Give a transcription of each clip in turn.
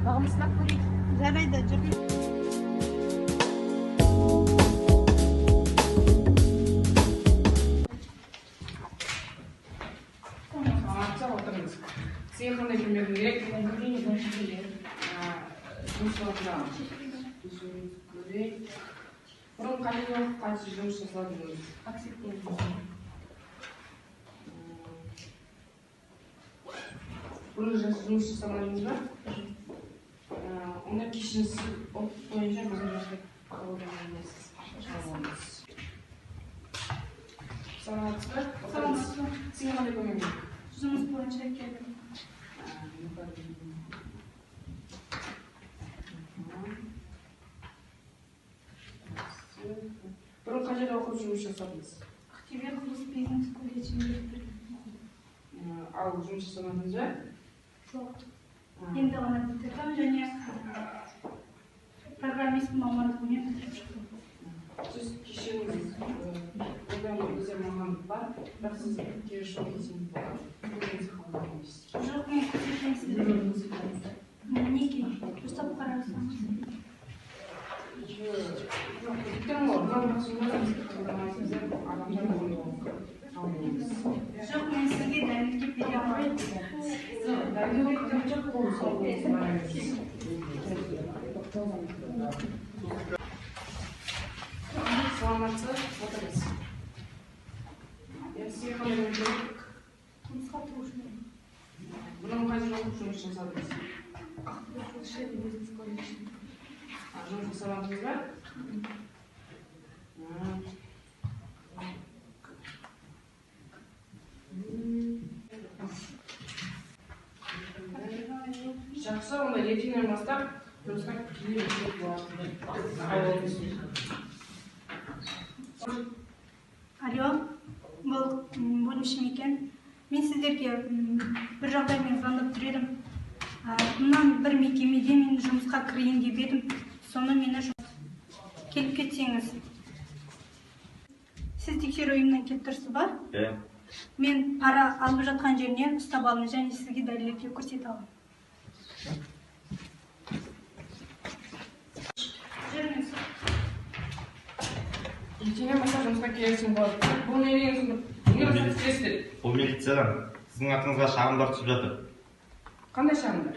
бағымызсынап көрейік. Жарайды, жүргіз. Саламатсыздар, отырыңыз. Сізге қандай көмегім керек? Жұмыс уақытында көрейік. Бұрын қандай қайсы жұмыс жасадыңыз? Бұрын жұмыс жасамадыңыз ба? Онда кешіңіз ұлт бойынша біздің жұмысқа қабылданамыз. Саламатсыздар, отырыңыз. Сізге қандай көмегім керек? Жұмыс бойынша келдім. Бұрын қай жерде оқып жұмыс жасадыңыз? Ақтөбе құрылыс бизнес колледжінде бітірдім. Ал жұмыс жасамадыңыз ба? Жоқ. Енді ғана бітірдім және программист мамандығымен бітіріп шықтым. Сіз кешеңіз өздері мамандық бар, бірақ сіз кеш жоқ есеңіз болады. Жоқ, мен көтермейсіз. Неге? Дұрыстап қарасаңыз. Өйткені ол Жоқ, мен сізге дәлелдеп бере алмаймын. Саламатсыз, отырыңыз. Сізге қандай көмек керек? Жұмысқа тұрушымын. Бұрын қай жерде оқып жұмыс жасадыңыз? Ақтөбе құрылыс бизнес колледжінде. Жұмыс жасамадыңыз ба? Жақсы, онда ертеңнен бастап жұмысқа келе берсек болады. Алло, бұл бөлімшем екен. Мен сіздерге бір жағдаймен звондап тұр едім. Мұнан бір мекемеде мен жұмысқа кірейін деп едім. Соны мені келіп кетсеңіз. Сіз тексеру ұйымынан келіп тұрсыз ба? Мен пара алып жатқан жерінен ұстап алыңыз және сізге дәлелдеп көрсете аламын. Жүріңіз. Ертеңнен бастап жұмысқа келесің болады. Бұл не дегенсің? Неге бастап істейсіздер? Бұл милициядан сіздің атыңызға шағымдар түсіп жатыр. Қандай шағымдар?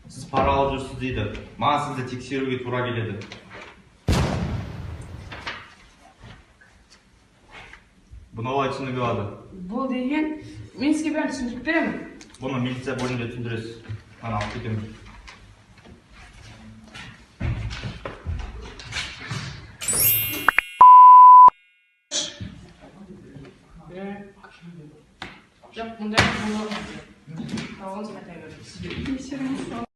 Сіз пара алып жүрсіз дейді. Маған сізді тексеруге тура келеді. Бұны олай түсінуге болады. Бұл деген, мен сізге бәрін түсіндіріп беремін. Бұны милиция бөлімінде түсіндіресіз. Мен алып кетемін. Жоқ, мұндай болмайды. Қалғаныз қайта беріңіз.